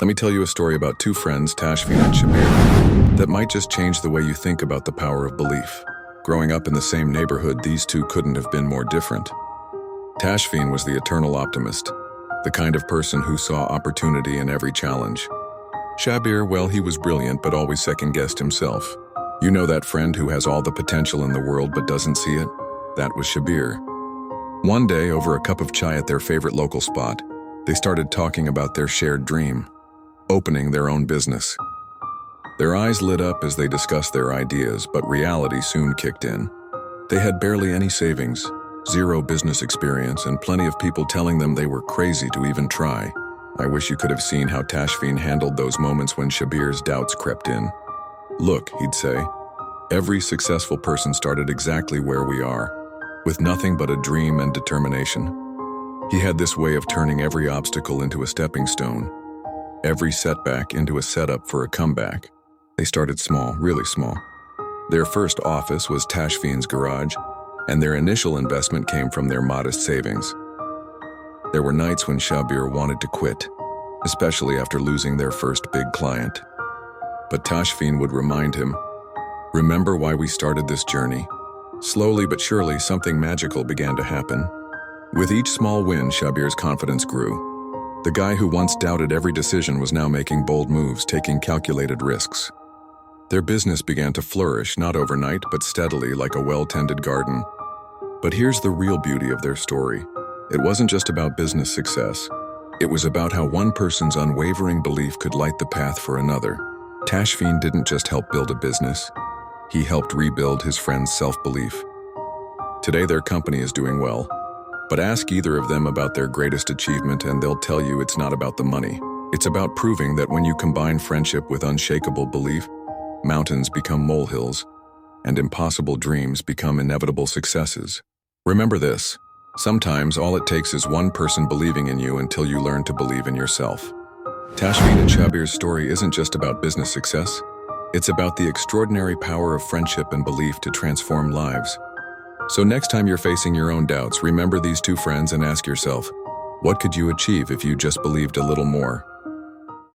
Let me tell you a story about two friends, Tashfeen and Shabbir, that might just change the way you think about the power of belief. Growing up in the same neighborhood, these two couldn't have been more different. Tashfeen was the eternal optimist, the kind of person who saw opportunity in every challenge. Shabbir, well, he was brilliant but always second-guessed himself. You know that friend who has all the potential in the world but doesn't see it? That was Shabbir. One day, over a cup of chai at their favorite local spot, they started talking about their shared dream: opening their own business. Their eyes lit up as they discussed their ideas, but reality soon kicked in. They had barely any savings, zero business experience, and plenty of people telling them they were crazy to even try. I wish you could have seen how Tashfeen handled those moments when Shabbir's doubts crept in. "Look," he'd say, "every successful person started exactly where we are, with nothing but a dream and determination." He had this way of turning every obstacle into a stepping stone, every setback into a setup for a comeback. They started small, really small. Their first office was Tashfeen's garage, and their initial investment came from their modest savings. There were nights when Shabbir wanted to quit, especially after losing their first big client. But Tashfeen would remind him, "Remember why we started this journey?" Slowly but surely, something magical began to happen. With each small win, Shabbir's confidence grew. The guy who once doubted every decision was now making bold moves, taking calculated risks. Their business began to flourish, not overnight, but steadily, like a well-tended garden. But here's the real beauty of their story. It wasn't just about business success. It was about how one person's unwavering belief could light the path for another. Tashfeen didn't just help build a business. He helped rebuild his friend's self-belief. Today, their company is doing well. But ask either of them about their greatest achievement and they'll tell you it's not about the money. It's about proving that when you combine friendship with unshakable belief, mountains become molehills, and impossible dreams become inevitable successes. Remember this: sometimes all it takes is one person believing in you until you learn to believe in yourself. Tashfeen and Shabbir's story isn't just about business success. It's about the extraordinary power of friendship and belief to transform lives. So next time you're facing your own doubts, remember these two friends and ask yourself, what could you achieve if you just believed a little more?